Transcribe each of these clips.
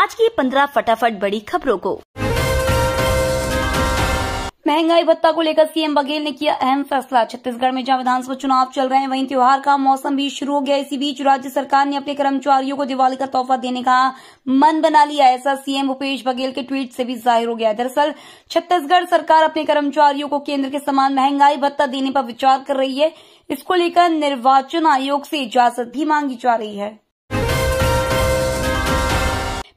आज की 15 फटाफट बड़ी खबरों को। महंगाई भत्ता को लेकर सीएम बघेल ने किया अहम फैसला। छत्तीसगढ़ में जहां विधानसभा चुनाव चल रहे हैं, वहीं त्योहार का मौसम भी शुरू हो गया। इसी बीच राज्य सरकार ने अपने कर्मचारियों को दिवाली का तोहफा देने का मन बना लिया। ऐसा सीएम भूपेश बघेल के ट्वीट से भी जाहिर हो गया। दरअसल छत्तीसगढ़ सरकार अपने कर्मचारियों को केंद्र के समान महंगाई भत्ता देने पर विचार कर रही है। इसको लेकर निर्वाचन आयोग से इजाजत भी मांगी जा रही है।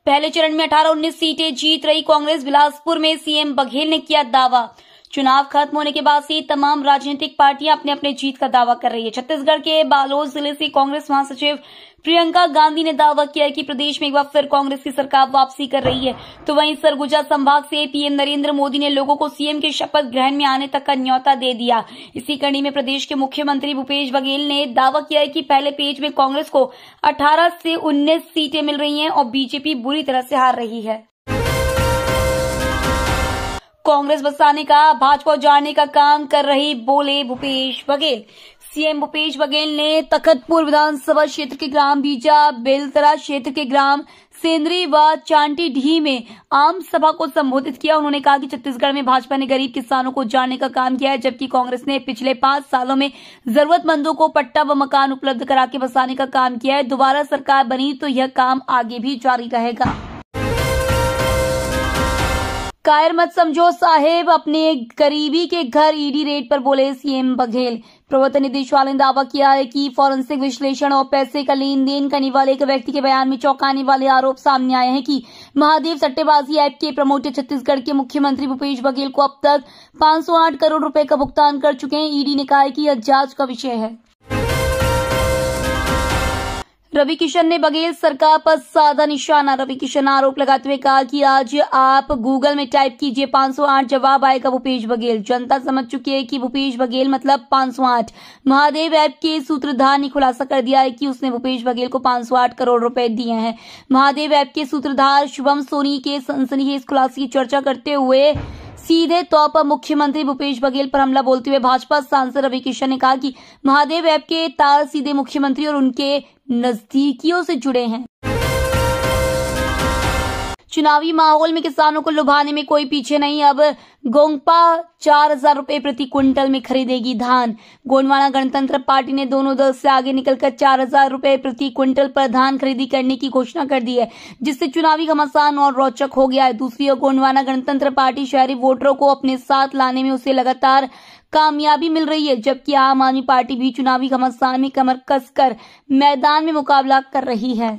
पहले चरण में 18-19 सीटें जीत रही कांग्रेस। बिलासपुर में सीएम बघेल ने किया दावा। चुनाव खत्म होने के बाद से तमाम राजनीतिक पार्टियां अपने अपने जीत का दावा कर रही है। छत्तीसगढ़ के बालोद जिले से कांग्रेस महासचिव प्रियंका गांधी ने दावा किया है कि प्रदेश में एक बार फिर कांग्रेस की सरकार वापसी कर रही है। तो वहीं सरगुजा संभाग से पीएम नरेंद्र मोदी ने लोगों को सीएम के शपथ ग्रहण में आने तक का न्योता दे दिया। इसी कड़ी में प्रदेश के मुख्यमंत्री भूपेश बघेल ने दावा किया है कि पहले पेज में कांग्रेस को 18 से 19 सीटें मिल रही हैं और बीजेपी बुरी तरह से हार रही है। कांग्रेस बसाने का, भाजपा उजाड़ने का काम कर रही, बोले भूपेश बघेल। सीएम भूपेश बघेल ने तखतपुर विधानसभा क्षेत्र के ग्राम बीजा, बेलतरा क्षेत्र के ग्राम सेंद्री व चांटीडीह में आम सभा को संबोधित किया। उन्होंने कहा कि छत्तीसगढ़ में भाजपा ने गरीब किसानों को उजाड़ने का काम किया है, जबकि कांग्रेस ने पिछले 5 सालों में जरूरतमंदों को पट्टा व मकान उपलब्ध करा के बसाने का काम किया है। दोबारा सरकार बनी तो यह काम आगे भी जारी रहेगा। कायर मत समझो साहेब, अपने गरीबी के घर ईडी रेड पर बोले सीएम बघेल। प्रवर्तन निदेशालय ने दावा किया है कि फॉरेंसिक विश्लेषण और पैसे का लेन देन करने वाले एक व्यक्ति के बयान में चौंकाने वाले आरोप सामने आए हैं कि महादेव सट्टेबाजी ऐप के प्रमोटर छत्तीसगढ़ के मुख्यमंत्री भूपेश बघेल को अब तक 508 करोड़ रुपए का भुगतान कर चुके हैं। ईडी ने कहा है कि यह जांच का विषय है। रवि किशन ने बघेल सरकार पर साधा निशाना। रवि किशन आरोप लगाते हुए कहा कि आज आप गूगल में टाइप कीजिए 508, जवाब आएगा भूपेश बघेल। जनता समझ चुकी है कि भूपेश बघेल मतलब 508। महादेव ऐप के सूत्रधार ने खुलासा कर दिया है कि उसने भूपेश बघेल को 508 करोड़ रुपए दिए हैं। महादेव ऐप के सूत्रधार शुभम सोनी के सनसनीखेज खुलासे की चर्चा करते हुए सीधे तौर पर मुख्यमंत्री भूपेश बघेल पर हमला बोलते हुए भाजपा सांसद रवि किशन ने कहा कि महादेव ऐप के तार सीधे मुख्यमंत्री और उनके नजदीकियों से जुड़े हैं। चुनावी माहौल में किसानों को लुभाने में कोई पीछे नहीं। अब गोंगपा 4000 रुपए प्रति क्विंटल में खरीदेगी धान। गोंडवाना गणतंत्र पार्टी ने दोनों दल से आगे निकलकर 4000 रुपए प्रति क्विंटल पर धान खरीदी करने की घोषणा कर दी है, जिससे चुनावी घमासान और रोचक हो गया है। दूसरी ओर गोंडवाना गणतंत्र पार्टी शहरी वोटरों को अपने साथ लाने में उसे लगातार कामयाबी मिल रही है, जबकि आम आदमी पार्टी भी चुनावी घमासान में कमर कसकर मैदान में मुकाबला कर रही है।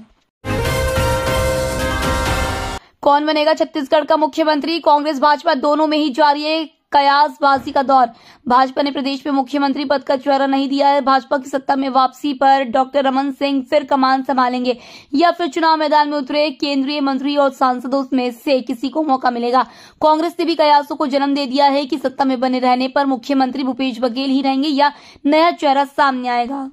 कौन बनेगा छत्तीसगढ़ का मुख्यमंत्री? कांग्रेस भाजपा दोनों में ही जारी है कयासबाजी का दौर। भाजपा ने प्रदेश में मुख्यमंत्री पद का चेहरा नहीं दिया है। भाजपा की सत्ता में वापसी पर डॉक्टर रमन सिंह फिर कमान संभालेंगे या फिर चुनाव मैदान में उतरे केंद्रीय मंत्री और सांसदों में से किसी को मौका मिलेगा। कांग्रेस ने भी कयासों को जन्म दे दिया है कि सत्ता में बने रहने पर मुख्यमंत्री भूपेश बघेल ही रहेंगे या नया चेहरा सामने आएगा।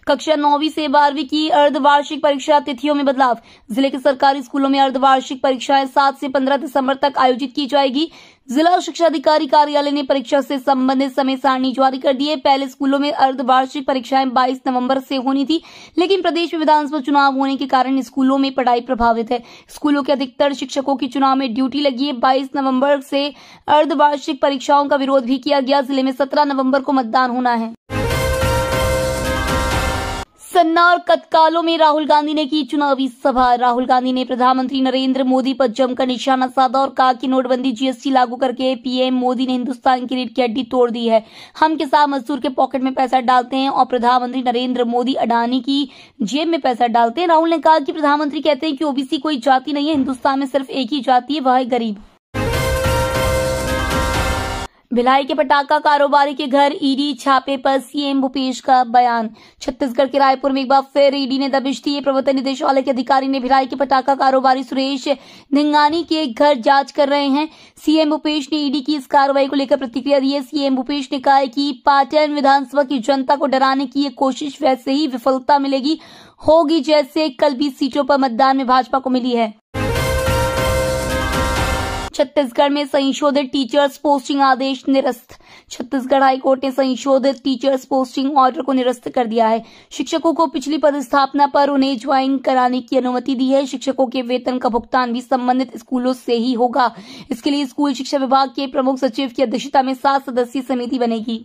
कक्षा 9वीं से 12वीं की अर्धवार्षिक परीक्षा तिथियों में बदलाव। जिले के सरकारी स्कूलों में अर्धवार्षिक परीक्षाएं 7 से 15 दिसंबर तक आयोजित की जाएगी। जिला शिक्षा अधिकारी कार्यालय ने परीक्षा से संबंधित समय सारणी जारी कर दी है। पहले स्कूलों में अर्धवार्षिक परीक्षाएं 22 नवंबर से होनी थी, लेकिन प्रदेश में विधानसभा चुनाव होने के कारण स्कूलों में पढ़ाई प्रभावित है। स्कूलों के अधिकतर शिक्षकों की चुनाव में ड्यूटी लगी है। 22 नवंबर से अर्धवार्षिक परीक्षाओं का विरोध भी किया गया। जिले में 17 नवंबर को मतदान होना है। सन्ना और कतकालों में राहुल गांधी ने की चुनावी सभा। राहुल गांधी ने प्रधानमंत्री नरेंद्र मोदी पर जमकर निशाना साधा और कहा कि नोटबंदी जीएसटी लागू करके पीएम मोदी ने हिंदुस्तान की रीढ़ की हड्डी तोड़ दी है। हम किसान मजदूर के पॉकेट में पैसा डालते हैं और प्रधानमंत्री नरेंद्र मोदी अडानी की जेब में पैसा डालते हैं। राहुल ने कहा कि प्रधानमंत्री कहते हैं कि ओबीसी कोई जाति नहीं है, हिंदुस्तान में सिर्फ एक ही जाति है, वह है गरीब। भिलाई के पटाखा कारोबारी के घर ईडी छापे पर सीएम भूपेश का बयान। छत्तीसगढ़ के रायपुर में एक बार फिर ईडी ने दबिश दी है। प्रवर्तन निदेशालय के अधिकारी ने भिलाई के पटाखा कारोबारी सुरेश धिंगानी के घर जांच कर रहे हैं। सीएम भूपेश ने ईडी की इस कार्रवाई को लेकर प्रतिक्रिया दी है। सीएम भूपेश ने कहा है कि पाटन विधानसभा की जनता को डराने की ये कोशिश वैसे ही विफलता मिलेगी होगी जैसे कल 20 सीटों पर मतदान में भाजपा को मिली है। छत्तीसगढ़ में संशोधित टीचर्स पोस्टिंग आदेश निरस्त। छत्तीसगढ़ हाईकोर्ट ने संशोधित टीचर्स पोस्टिंग ऑर्डर को निरस्त कर दिया है। शिक्षकों को पिछली पदस्थापना पर उन्हें ज्वाइन कराने की अनुमति दी है। शिक्षकों के वेतन का भुगतान भी संबंधित स्कूलों से ही होगा। इसके लिए स्कूल शिक्षा विभाग के प्रमुख सचिव की अध्यक्षता में 7 सदस्यीय समिति बनेगी।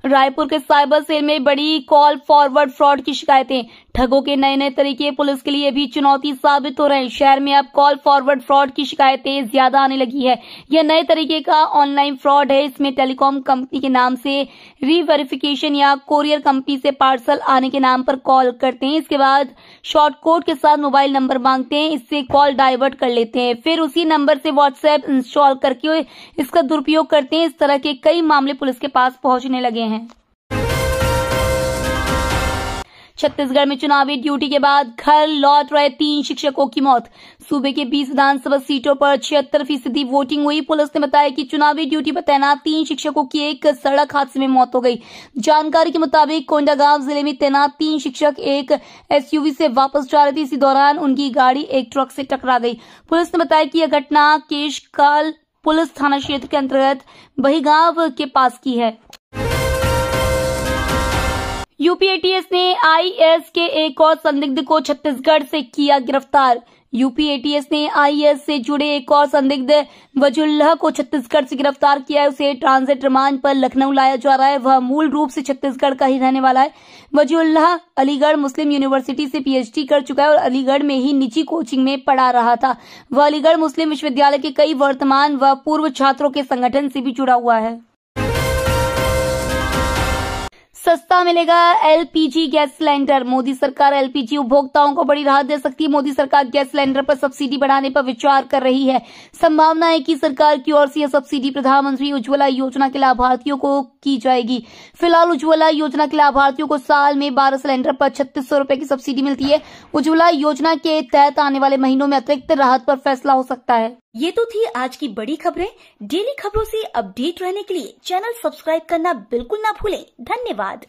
रायपुर के साइबर सेल में बड़ी कॉल फॉरवर्ड फ्रॉड की शिकायतें। ठगों के नए नए तरीके पुलिस के लिए भी चुनौती साबित हो रहे हैं। शहर में अब कॉल फॉरवर्ड फ्रॉड की शिकायतें ज्यादा आने लगी है। यह नए तरीके का ऑनलाइन फ्रॉड है। इसमें टेलीकॉम कंपनी के नाम से रीवेरिफिकेशन या कोरियर कंपनी से पार्सल आने के नाम पर कॉल करते हैं। इसके बाद शॉर्ट कोड के साथ मोबाइल नंबर मांगते हैं। इससे कॉल डाइवर्ट कर लेते हैं। फिर उसी नंबर से व्हाट्सएप इंस्टॉल करके इसका दुरुपयोग करते हैं। इस तरह के कई मामले पुलिस के पास पहुंचने लगे हैं। छत्तीसगढ़ में चुनावी ड्यूटी के बाद घर लौट रहे 3 शिक्षकों की मौत। सूबे के 20 विधानसभा सीटों पर 76% वोटिंग हुई। पुलिस ने बताया कि चुनावी ड्यूटी पर तैनात 3 शिक्षकों की एक सड़क हादसे में मौत हो गई। जानकारी के मुताबिक कोंडागांव जिले में तैनात 3 शिक्षक एक एसयूवी से वापस जा रहे थे। इसी दौरान उनकी गाड़ी एक ट्रक से टकरा गई। पुलिस ने बताया कि यह घटना केशकाल पुलिस थाना क्षेत्र के अंतर्गत बहीगांव के पास की है। यूपी एटीएस ने आईएएस के एक और संदिग्ध को छत्तीसगढ़ से किया गिरफ्तार। यूपी एटीएस ने आईएएस से जुड़े एक और संदिग्ध वजूल्लाह को छत्तीसगढ़ से गिरफ्तार किया है। उसे ट्रांजिट रिमांड पर लखनऊ लाया जा रहा है। वह मूल रूप से छत्तीसगढ़ का ही रहने वाला है। वजूल्लाह अलीगढ़ मुस्लिम यूनिवर्सिटी से पीएचडी कर चुका है और अलीगढ़ में ही निजी कोचिंग में पढ़ा रहा था। वह अलीगढ़ मुस्लिम विश्वविद्यालय के कई वर्तमान व पूर्व छात्रों के संगठन से भी जुड़ा हुआ है। सस्ता मिलेगा एलपीजी गैस सिलेंडर। मोदी सरकार एलपीजी उपभोक्ताओं को बड़ी राहत दे सकती है। मोदी सरकार गैस सिलेंडर पर सब्सिडी बढ़ाने पर विचार कर रही है। संभावना है कि सरकार की ओर से यह सब्सिडी प्रधानमंत्री उज्ज्वला योजना के लाभार्थियों को की जाएगी। फिलहाल उज्ज्वला योजना के लाभार्थियों को साल में 12 सिलेंडर पर 3600 रुपए की सब्सिडी मिलती है। उज्ज्वला योजना के तहत आने वाले महीनों में अतिरिक्त राहत पर फैसला हो सकता है। ये तो थी आज की बड़ी खबरें। डेली खबरों से अपडेट रहने के लिए चैनल सब्सक्राइब करना बिल्कुल ना भूलें। धन्यवाद।